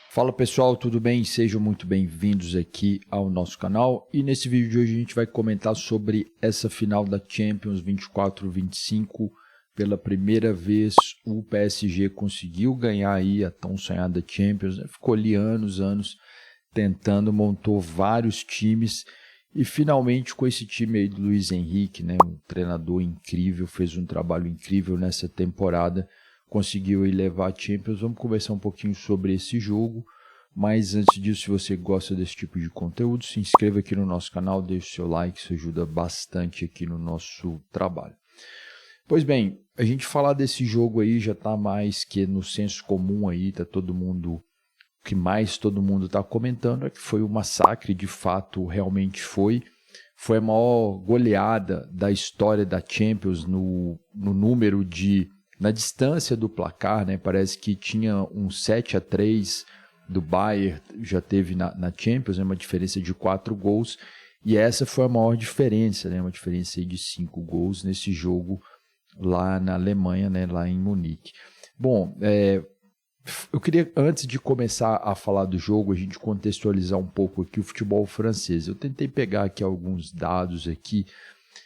Fala pessoal, tudo bem? Sejam muito bem-vindos aqui ao nosso canal e nesse vídeo de hoje a gente vai comentar sobre essa final da Champions 24-25. Pela primeira vez o PSG conseguiu ganhar aí a tão sonhada Champions, né? Ficou ali anos tentando, montou vários times e finalmente com esse time aí do Luiz Henrique, né? Um treinador incrível, fez um trabalho incrível nessa temporada, conseguiu aí levar a Champions. Vamos conversar um pouquinho sobre esse jogo, mas antes disso, se você gosta desse tipo de conteúdo, se inscreva aqui no nosso canal, deixe o seu like, isso ajuda bastante aqui no nosso trabalho. Pois bem, a gente falar desse jogo aí já está mais que no senso comum aí, tá todo mundo, o que mais todo mundo está comentando é que foi um massacre, de fato realmente foi a maior goleada da história da Champions no número de, na distância do placar, né? Parece que tinha um 7-3 do Bayern, já teve na Champions, né? Uma diferença de 4 gols, e essa foi a maior diferença, né? Uma diferença de 5 gols nesse jogo lá na Alemanha, né? Lá em Munique. Bom, eu queria, antes de começar a falar do jogo, a gente contextualizar um pouco aqui o futebol francês. Eu tentei pegar aqui alguns dados aqui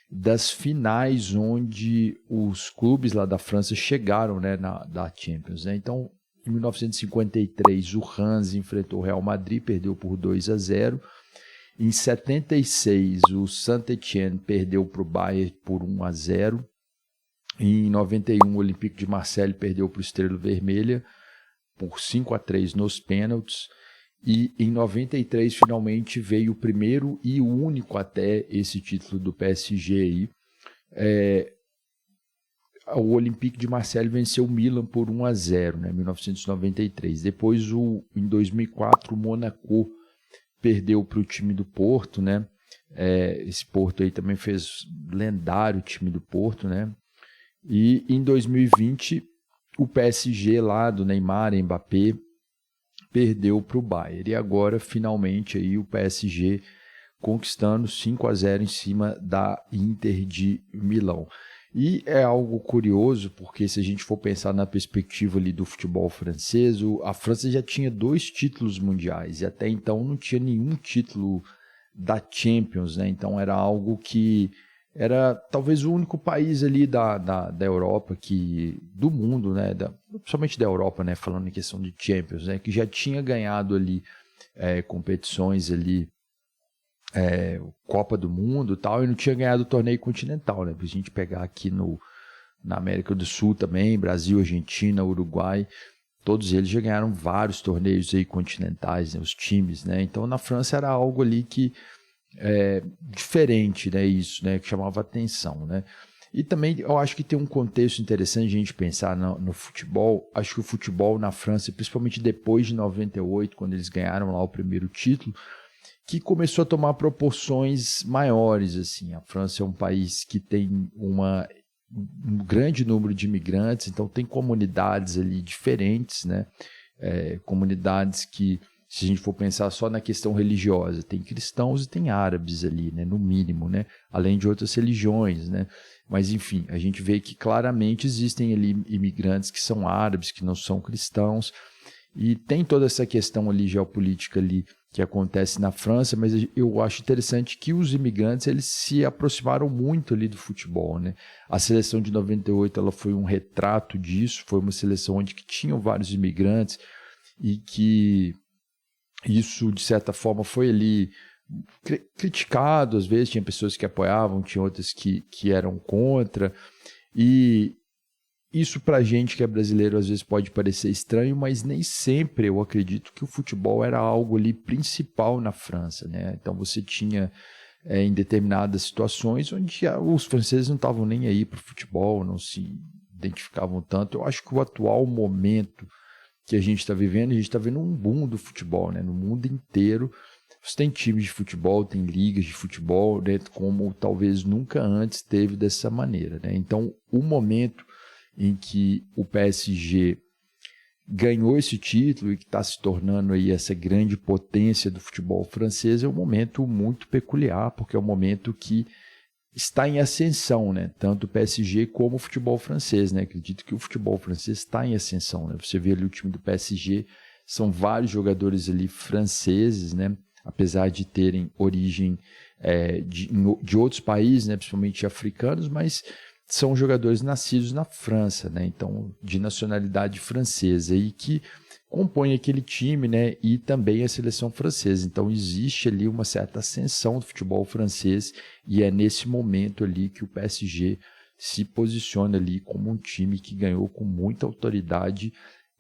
das finais onde os clubes lá da França chegaram, né, da Champions, né? Então, em 1953, o Reims enfrentou o Real Madrid, perdeu por 2-0. Em 76, o Saint-Étienne perdeu para o Bayern por 1-0. Em 91, o Olympique de Marseille perdeu para o Estrela Vermelha por 5-3 nos pênaltis. E em 93 finalmente veio o primeiro e o único até esse título do PSG aí. O Olympique de Marseille venceu o Milan por 1-0, né, em 1993. Depois, em 2004, o Monaco perdeu para o time do Porto, né? Esse Porto aí também fez lendário o time do Porto, né? E em 2020, o PSG lá do Neymar e Mbappé perdeu para o Bayern. E agora, finalmente, aí, o PSG conquistando 5-0 em cima da Inter de Milão. E é algo curioso, porque se a gente for pensar na perspectiva ali do futebol francês, a França já tinha 2 títulos mundiais, e até então não tinha nenhum título da Champions, né? Então era algo que era talvez o único país ali da Europa, do mundo, né? Principalmente da Europa, né? Falando em questão de Champions, né? Que já tinha ganhado ali competições ali, Copa do Mundo e tal, e não tinha ganhado o torneio continental, né? Pra gente pegar aqui na América do Sul também, Brasil, Argentina, Uruguai, todos eles já ganharam vários torneios aí continentais, né? Os times, né? Então na França era algo ali que diferente, né? Isso, né? Que chamava atenção, né? E também eu acho que tem um contexto interessante a gente pensar no futebol. Acho que o futebol na França, principalmente depois de 98, quando eles ganharam lá o primeiro título, que começou a tomar proporções maiores, assim. A França é um país que tem um grande número de imigrantes, então tem comunidades ali diferentes, né? Comunidades que, se a gente for pensar só na questão religiosa, tem cristãos e tem árabes ali, né? No mínimo, né? Além de outras religiões, né? Mas, enfim, a gente vê que claramente existem ali imigrantes que são árabes, que não são cristãos, e tem toda essa questão ali geopolítica ali que acontece na França, mas eu acho interessante que os imigrantes eles se aproximaram muito ali do futebol, né? A seleção de 98 ela foi um retrato disso, foi uma seleção onde que tinham vários imigrantes e que isso, de certa forma, foi ali criticado, às vezes tinha pessoas que apoiavam, tinha outras que eram contra, e isso pra gente que é brasileiro às vezes pode parecer estranho, mas nem sempre eu acredito que o futebol era algo ali principal na França, né? Então você tinha em determinadas situações onde os franceses não estavam nem aí para o futebol, não se identificavam tanto. Eu acho que o atual momento que a gente está vivendo, a gente está vendo um boom do futebol, né? No mundo inteiro você tem times de futebol, tem ligas de futebol, né? Como talvez nunca antes teve dessa maneira, né? Então o momento em que o PSG ganhou esse título e que está se tornando aí essa grande potência do futebol francês é um momento muito peculiar, porque é um momento que está em ascensão, né? Tanto o PSG como o futebol francês, né? Acredito que o futebol francês está em ascensão, né? Você vê ali o time do PSG são vários jogadores ali franceses, né? Apesar de terem origem de outros países, né? Principalmente africanos, mas são jogadores nascidos na França, né? Então, de nacionalidade francesa e que compõem aquele time, né? E também a seleção francesa. Então, existe ali uma certa ascensão do futebol francês e é nesse momento ali que o PSG se posiciona ali como um time que ganhou com muita autoridade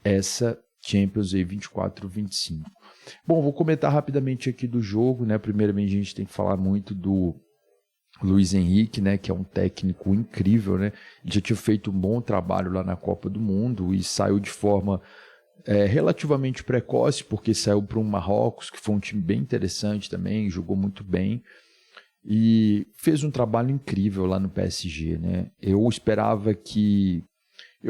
essa Champions aí 24-25. Bom, vou comentar rapidamente aqui do jogo, né? Primeiramente, a gente tem que falar muito do Luiz Henrique, né, que é um técnico incrível, né? Ele já tinha feito um bom trabalho lá na Copa do Mundo e saiu de forma relativamente precoce, porque saiu para um Marrocos, que foi um time bem interessante também, jogou muito bem e fez um trabalho incrível lá no PSG, né? Eu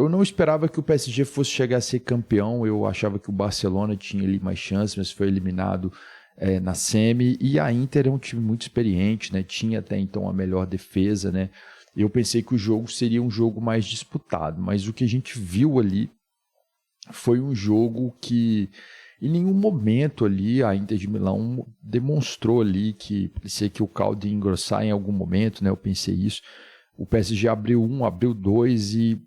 não esperava que o PSG fosse chegar a ser campeão, eu achava que o Barcelona tinha ali mais chance, mas foi eliminado na semi, e a Inter é um time muito experiente, né? Tinha até então a melhor defesa, né? Eu pensei que o jogo seria um jogo mais disputado, mas o que a gente viu ali foi um jogo que em nenhum momento ali a Inter de Milão demonstrou ali que parecia que o caldo ia engrossar em algum momento, né? Eu pensei isso. O PSG abriu 1, abriu 2 e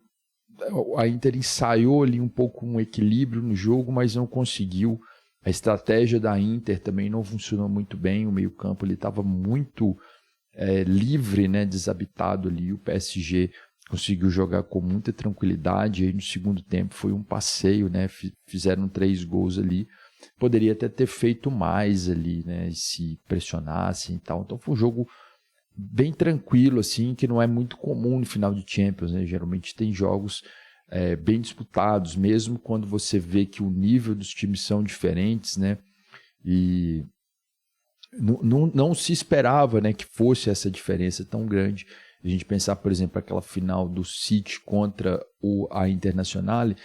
a Inter ensaiou ali um pouco um equilíbrio no jogo, mas não conseguiu. A estratégia da Inter também não funcionou muito bem, o meio-campo estava muito livre, né, desabitado ali. O PSG conseguiu jogar com muita tranquilidade, e aí no segundo tempo foi um passeio, né, fizeram 3 gols ali. Poderia até ter feito mais ali, né, se pressionassem e tal. Então foi um jogo bem tranquilo, assim, que não é muito comum no final de Champions, né? Geralmente tem jogos bem disputados, mesmo quando você vê que o nível dos times são diferentes, né? E não se esperava, né, que fosse essa diferença tão grande. A gente pensar, por exemplo, aquela final do City contra a Internazionale,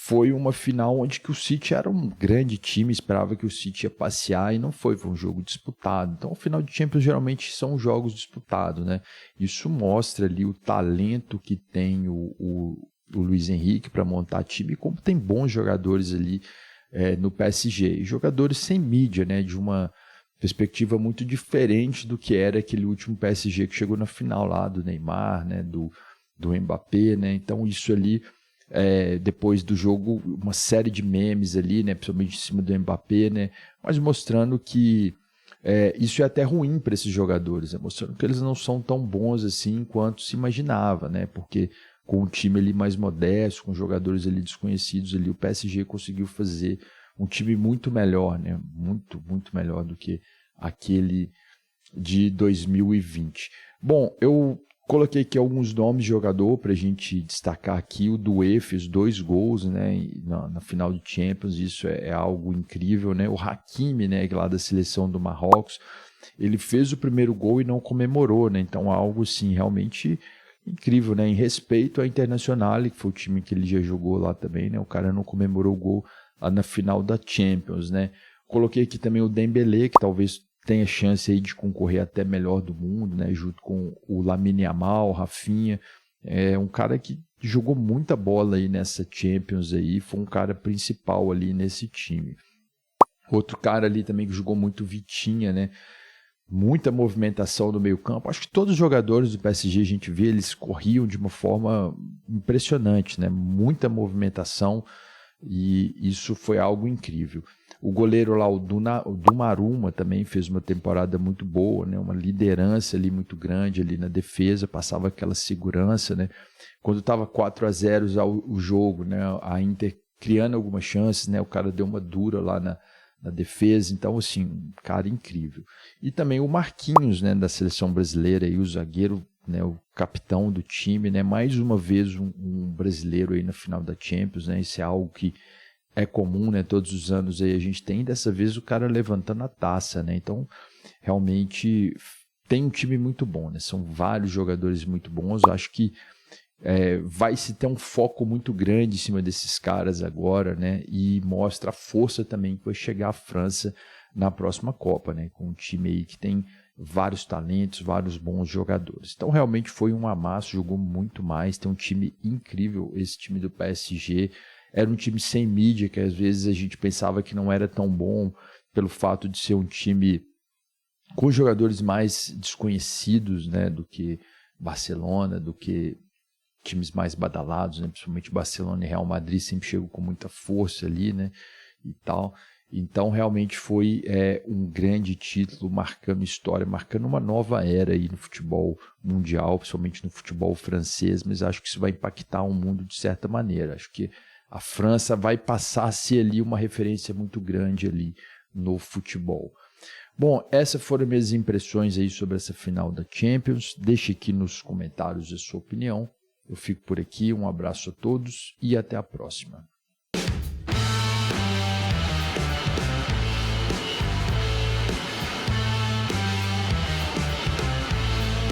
foi uma final onde que o City era um grande time, esperava que o City ia passear e não foi um jogo disputado. Então, o final de Champions geralmente são jogos disputados, né? Isso mostra ali o talento que tem o Luiz Henrique para montar time, como tem bons jogadores ali no PSG. E jogadores sem mídia, né? De uma perspectiva muito diferente do que era aquele último PSG que chegou na final lá, do Neymar, né? Do Mbappé, né? Então, isso ali... depois do jogo, uma série de memes ali, né, principalmente em cima do Mbappé, né, mas mostrando que isso é até ruim para esses jogadores, né, mostrando que eles não são tão bons assim quanto se imaginava, né, porque com um time ali mais modesto, com jogadores ali desconhecidos ali, o PSG conseguiu fazer um time muito melhor, né, muito, muito melhor do que aquele de 2020. Bom, eu coloquei aqui alguns nomes de jogador para a gente destacar aqui. O Doué fez 2 gols, né, na final de Champions, isso é algo incrível, né? O Hakimi, né, lá da seleção do Marrocos, ele fez o primeiro gol e não comemorou, né? Então algo assim realmente incrível, né? Em respeito à Internazionale, que foi o time que ele já jogou lá também, né? O cara não comemorou o gol lá na final da Champions, né? Coloquei aqui também o Dembélé, que talvez tenha chance aí de concorrer até melhor do mundo, né, junto com o Lamine Yamal, o Rafinha, um cara que jogou muita bola aí nessa Champions aí, foi um cara principal ali nesse time. Outro cara ali também que jogou muito, Vitinha, né, muita movimentação no meio campo. Acho que todos os jogadores do PSG a gente vê, eles corriam de uma forma impressionante, né, muita movimentação, e isso foi algo incrível. O goleiro lá, o Donnarumma, também fez uma temporada muito boa, né? Uma liderança ali muito grande ali na defesa, passava aquela segurança, né? Quando estava 4-0 o jogo, né? A Inter criando algumas chances, né? O cara deu uma dura lá na defesa, então assim, um cara incrível. E também o Marquinhos, né? Da seleção brasileira, aí, o zagueiro, né? O capitão do time, né? Mais uma vez um brasileiro aí na final da Champions, né? Isso é algo que é comum, né? Todos os anos aí a gente tem, dessa vez o cara levantando a taça, né? Então, realmente tem um time muito bom, né? São vários jogadores muito bons. Eu acho que vai se ter um foco muito grande em cima desses caras agora, né? E mostra a força também que vai chegar a França na próxima Copa, né? Com um time aí que tem vários talentos, vários bons jogadores. Então, realmente foi um amasso, jogou muito mais, tem um time incrível, esse time do PSG. era um time sem mídia, que às vezes a gente pensava que não era tão bom pelo fato de ser um time com jogadores mais desconhecidos, né, do que Barcelona, do que times mais badalados, né, principalmente Barcelona e Real Madrid sempre chegam com muita força ali, né, e tal. Então realmente foi um grande título, marcando história, marcando uma nova era aí no futebol mundial, principalmente no futebol francês, mas acho que isso vai impactar o mundo de certa maneira. Acho que a França vai passar a ser ali uma referência muito grande ali no futebol. Bom, essas foram minhas impressões aí sobre essa final da Champions. Deixe aqui nos comentários a sua opinião. Eu fico por aqui, um abraço a todos e até a próxima.